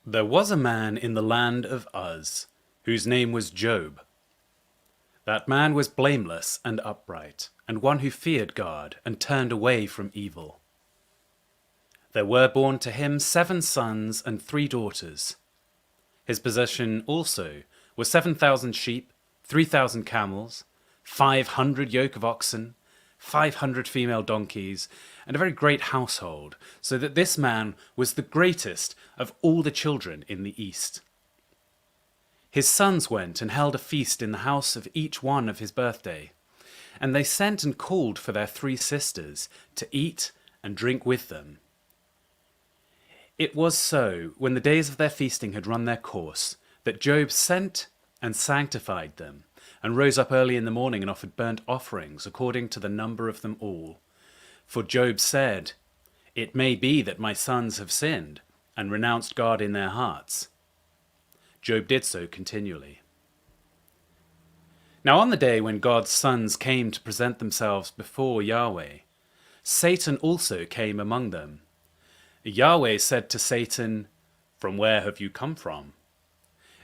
There was a man in the land of Uz, whose name was Job. That man was blameless and upright, and one who feared God and turned away from evil. There were born to him 7 sons and 3 daughters. His possession also was 7,000 sheep, 3,000 camels, 500 yoke of oxen, 500 female donkeys, and a very great household, so that this man was the greatest of all the children in the East. His sons went and held a feast in the house of each one of his birthday, and they sent and called for their 3 sisters to eat and drink with them. It was so, when the days of their feasting had run their course, that Job sent and sanctified them, and rose up early in the morning and offered burnt offerings according to the number of them all. For Job said, "It may be that my sons have sinned, and renounced God in their hearts." Job did so continually. Now on the day when God's sons came to present themselves before Yahweh, Satan also came among them. Yahweh said to Satan, "From where have you come from?"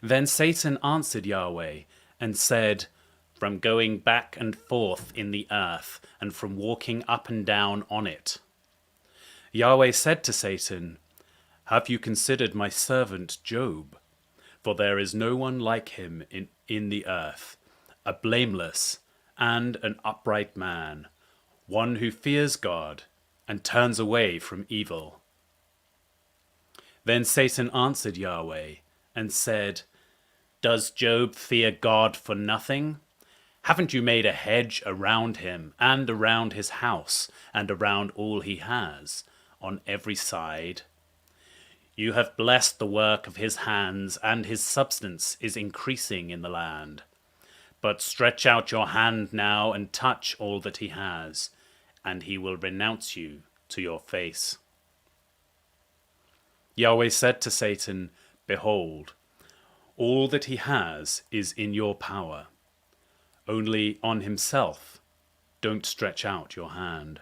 Then Satan answered Yahweh and said, "From going back and forth in the earth, and from walking up and down on it." Yahweh said to Satan, "Have you considered my servant Job? For there is no one like him in the earth, a blameless and an upright man, one who fears God and turns away from evil." Then Satan answered Yahweh and said, "Does Job fear God for nothing? Haven't you made a hedge around him and around his house and around all he has, on every side? You have blessed the work of his hands, and his substance is increasing in the land. But stretch out your hand now and touch all that he has, and he will renounce you to your face." Yahweh said to Satan, "Behold, all that he has is in your power. Only on himself don't stretch out your hand."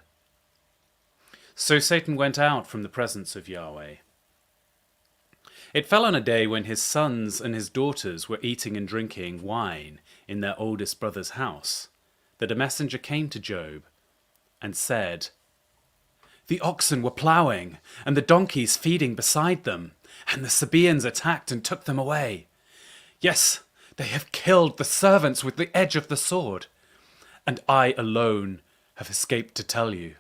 So Satan went out from the presence of Yahweh. It fell on a day when his sons and his daughters were eating and drinking wine in their oldest brother's house, that a messenger came to Job and said, "The oxen were ploughing, and the donkeys feeding beside them, and the Sabaeans attacked and took them away. Yes, they have killed the servants with the edge of the sword, and I alone have escaped to tell you."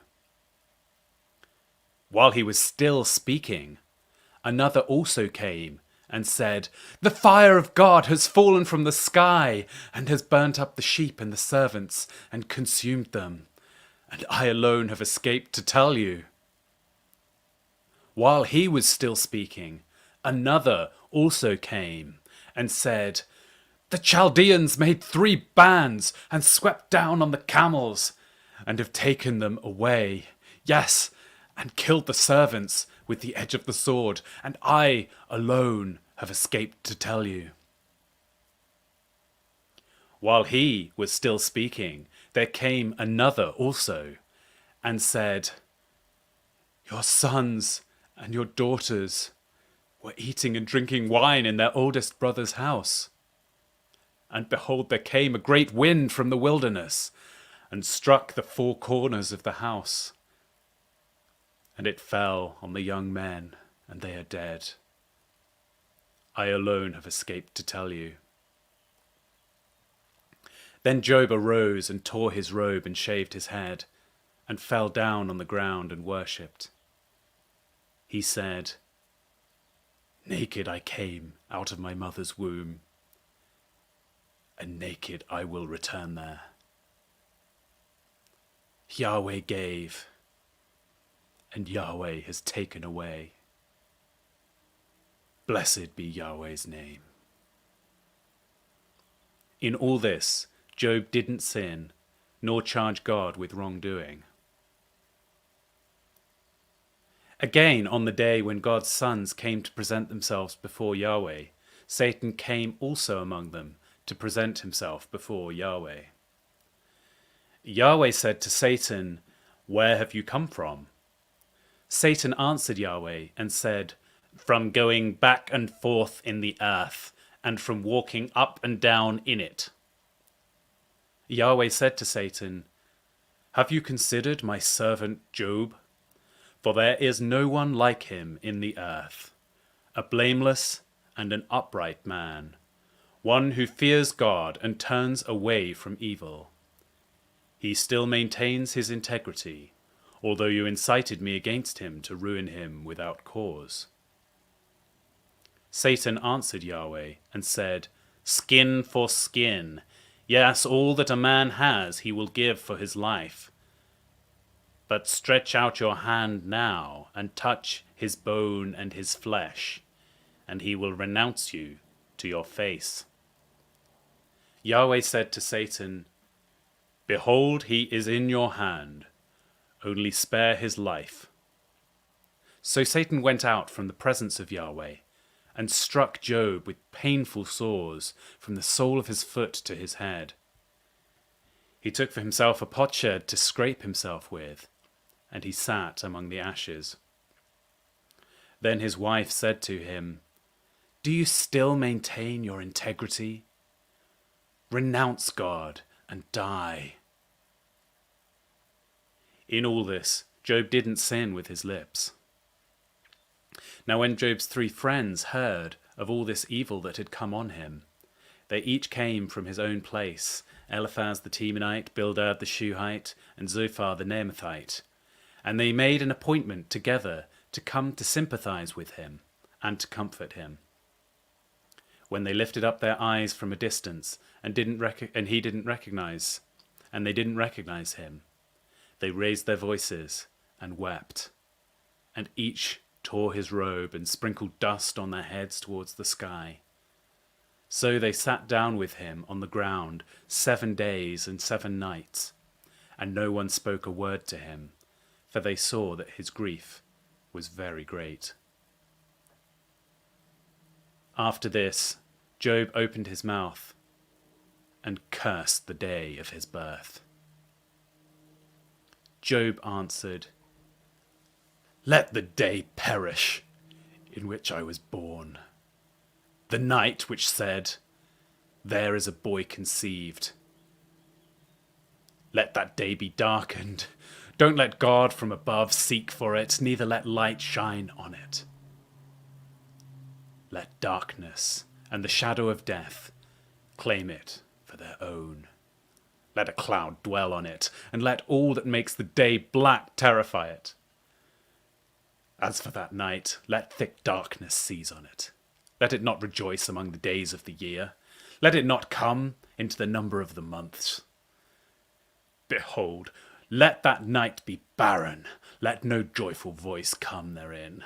While he was still speaking, another also came and said, "The fire of God has fallen from the sky and has burnt up the sheep and the servants and consumed them, and I alone have escaped to tell you." While he was still speaking, another also came and said, "The Chaldeans made 3 bands and swept down on the camels and have taken them away. Yes, and killed the servants with the edge of the sword, and I alone have escaped to tell you." While he was still speaking, there came another also and said, "Your sons and your daughters were eating and drinking wine in their oldest brother's house. And behold, there came a great wind from the wilderness and struck the 4 corners of the house. And it fell on the young men, and they are dead. I alone have escaped to tell you." Then Job arose and tore his robe and shaved his head, and fell down on the ground and worshipped. He said, "Naked I came out of my mother's womb, and naked I will return there. Yahweh gave, and Yahweh has taken away. Blessed be Yahweh's name." In all this, Job didn't sin, nor charge God with wrongdoing. Again, on the day when God's sons came to present themselves before Yahweh, Satan came also among them to present himself before Yahweh. Yahweh said to Satan, "Where have you come from?" Satan answered Yahweh and said, from going back and forth in the earth, and from walking up and down in it. Yahweh said to Satan, "Have you considered my servant Job? For there is no one like him in the earth, a blameless and an upright man, one who fears God and turns away from evil. He still maintains his integrity, although you incited me against him to ruin him without cause." Satan answered Yahweh and said, "Skin for skin. Yes, all that a man has he will give for his life. But stretch out your hand now and touch his bone and his flesh, and he will renounce you to your face." Yahweh said to Satan, "Behold, he is in your hand. Only spare his life." So Satan went out from the presence of Yahweh and struck Job with painful sores from the sole of his foot to his head. He took for himself a potsherd to scrape himself with, and he sat among the ashes. Then his wife said to him, "Do you still maintain your integrity? Renounce God and die." In all this, Job didn't sin with his lips. Now when Job's 3 friends heard of all this evil that had come on him, they each came from his own place, Eliphaz the Temanite, Bildad the Shuhite, and Zophar the Naamathite, and they made an appointment together to come to sympathize with him and to comfort him. When they lifted up their eyes from a distance and they didn't recognize him, they raised their voices and wept, and each tore his robe and sprinkled dust on their heads towards the sky. So they sat down with him on the ground 7 days and 7 nights, and no one spoke a word to him, for they saw that his grief was very great. After this, Job opened his mouth and cursed the day of his birth. Job answered, "Let the day perish in which I was born, the night which said, 'There is a boy conceived.' Let that day be darkened. Don't let God from above seek for it, neither let light shine on it. Let darkness and the shadow of death claim it for their own. Let a cloud dwell on it, and let all that makes the day black terrify it. As for that night, let thick darkness seize on it. Let it not rejoice among the days of the year. Let it not come into the number of the months. Behold, let that night be barren. Let no joyful voice come therein.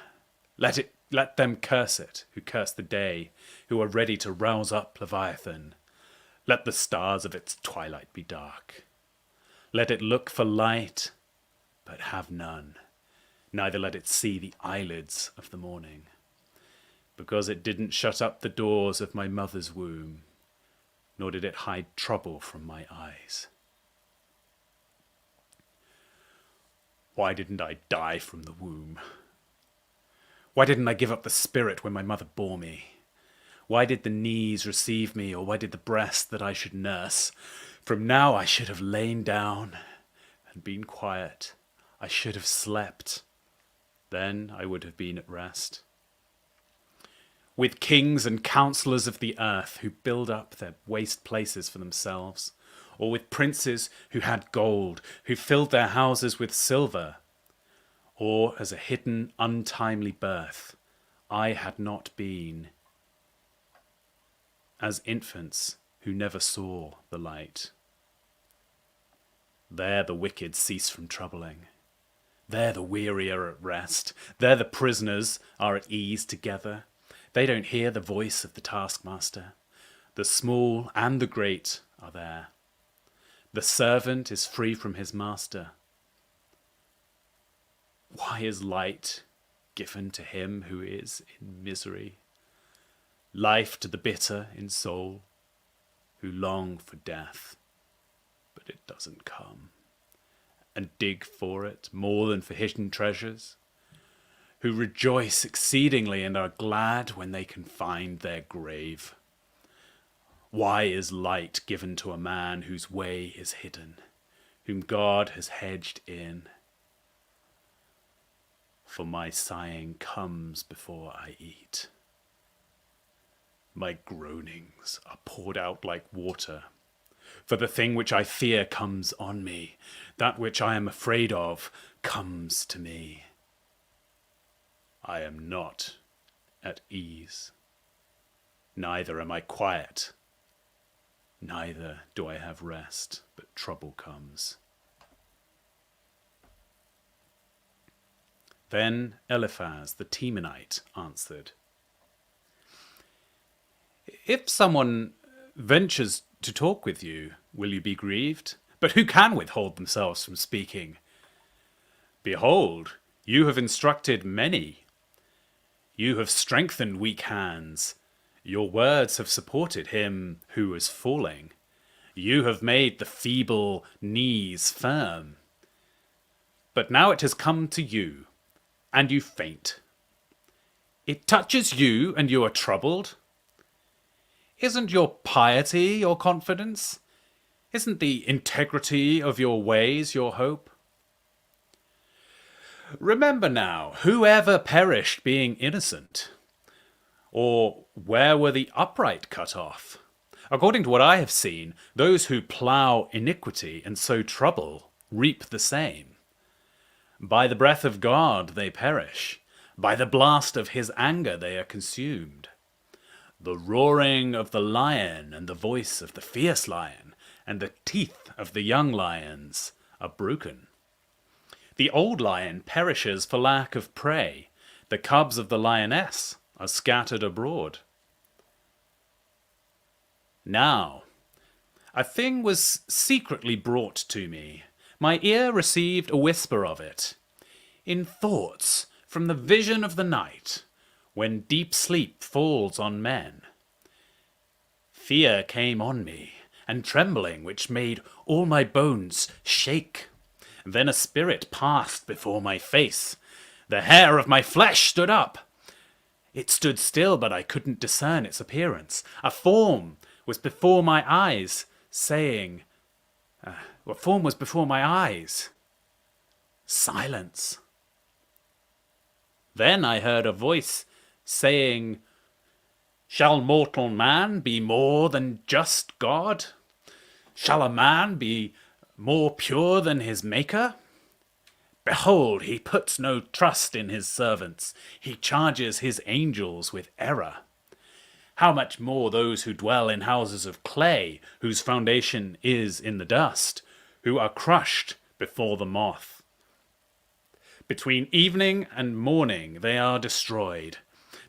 Let them curse it, who curse the day, who are ready to rouse up Leviathan. Let the stars of its twilight be dark. Let it look for light, but have none. Neither let it see the eyelids of the morning, because it didn't shut up the doors of my mother's womb, nor did it hide trouble from my eyes. Why didn't I die from the womb? Why didn't I give up the spirit when my mother bore me? Why did the knees receive me, or why did the breast that I should nurse? From now I should have lain down and been quiet. I should have slept. Then I would have been at rest. With kings and counselors of the earth who build up their waste places for themselves, or with princes who had gold, who filled their houses with silver, or as a hidden, untimely birth, I had not been, as infants who never saw the light. There the wicked cease from troubling. There the weary are at rest. There the prisoners are at ease together. They don't hear the voice of the taskmaster. The small and the great are there. The servant is free from his master. Why is light given to him who is in misery? Life to the bitter in soul, who long for death, but it doesn't come, and dig for it more than for hidden treasures, who rejoice exceedingly and are glad when they can find their grave. Why is light given to a man whose way is hidden, whom God has hedged in? For my sighing comes before I eat. My groanings are poured out like water. For the thing which I fear comes on me. That which I am afraid of comes to me. I am not at ease. Neither am I quiet. Neither do I have rest, but trouble comes. Then Eliphaz the Temanite answered, If someone ventures to talk with you, will you be grieved? But who can withhold themselves from speaking? Behold, you have instructed many. You have strengthened weak hands. Your words have supported him who is falling. You have made the feeble knees firm. But now it has come to you, and you faint. It touches you, and you are troubled. Isn't your piety your confidence? Isn't the integrity of your ways your hope? Remember now, whoever perished being innocent? Or where were the upright cut off? According to what I have seen, those who plough iniquity and sow trouble reap the same. By the breath of God they perish. By the blast of his anger they are consumed. The roaring of the lion and the voice of the fierce lion and the teeth of the young lions are broken. The old lion perishes for lack of prey. The cubs of the lioness are scattered abroad. Now, a thing was secretly brought to me. My ear received a whisper of it. In thoughts from the vision of the night, when deep sleep falls on men. Fear came on me, and trembling which made all my bones shake. Then a spirit passed before my face. The hair of my flesh stood up. It stood still, but I couldn't discern its appearance. A form was before my eyes, saying, Silence. Then I heard a voice saying, Shall mortal man be more than just God? Shall a man be more pure than his Maker? Behold, he puts no trust in his servants. He charges his angels with error. How much more those who dwell in houses of clay, whose foundation is in the dust, who are crushed before the moth. Between evening and morning they are destroyed.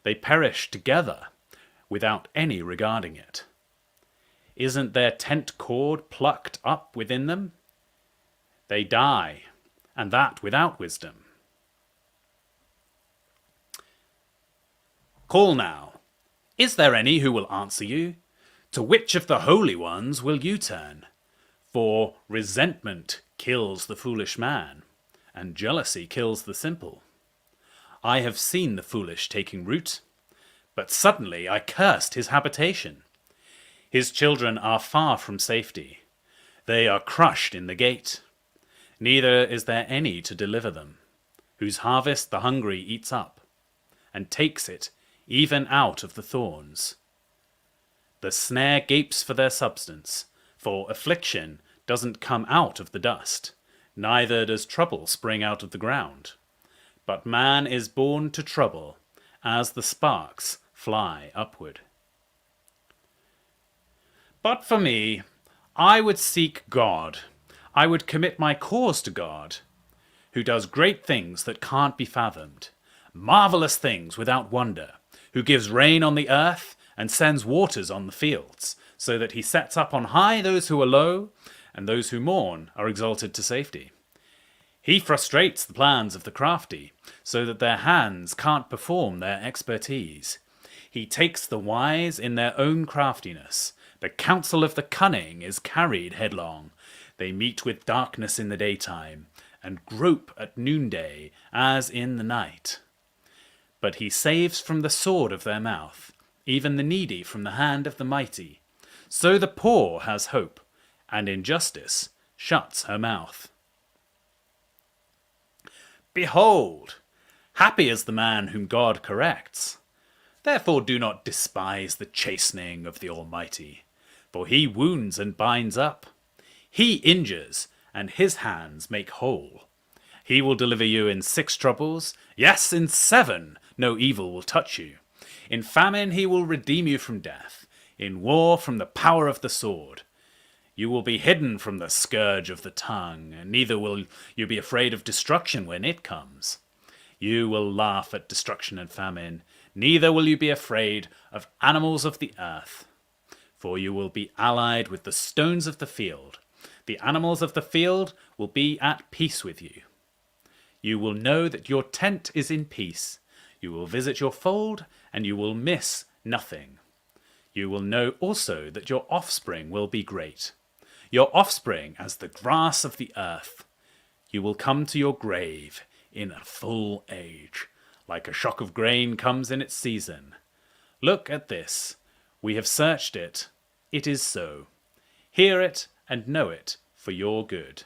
They perish together without any regarding it. Isn't their tent cord plucked up within them? They die, and that without wisdom. Call now. Is there any who will answer you? To which of the holy ones will you turn? For resentment kills the foolish man, and jealousy kills the simple. I have seen the foolish taking root, but suddenly I cursed his habitation. His children are far from safety. They are crushed in the gate. Neither is there any to deliver them, whose harvest the hungry eats up, and takes it even out of the thorns. The snare gapes for their substance, for affliction doesn't come out of the dust, neither does trouble spring out of the ground. But man is born to trouble, as the sparks fly upward. But for me, I would seek God. I would commit my cause to God, who does great things that can't be fathomed, marvelous things without wonder, who gives rain on the earth and sends waters on the fields, so that he sets up on high those who are low, and those who mourn are exalted to safety. He frustrates the plans of the crafty, so that their hands can't perform their expertise. He takes the wise in their own craftiness. The counsel of the cunning is carried headlong. They meet with darkness in the daytime, and grope at noonday as in the night. But he saves from the sword of their mouth, even the needy from the hand of the mighty. So the poor has hope, and injustice shuts her mouth. Behold, happy is the man whom God corrects. Therefore do not despise the chastening of the Almighty, for he wounds and binds up. He injures, and his hands make whole. He will deliver you in 6 troubles, yes, in 7 no evil will touch you. In famine he will redeem you from death, in war from the power of the sword. You will be hidden from the scourge of the tongue, and neither will you be afraid of destruction when it comes. You will laugh at destruction and famine, neither will you be afraid of animals of the earth. For you will be allied with the stones of the field. The animals of the field will be at peace with you. You will know that your tent is in peace. You will visit your fold, and you will miss nothing. You will know also that your offspring will be great, your offspring as the grass of the earth. You will come to your grave in a full age, like a shock of grain comes in its season. Look at this. We have searched it. It is so. Hear it and know it for your good.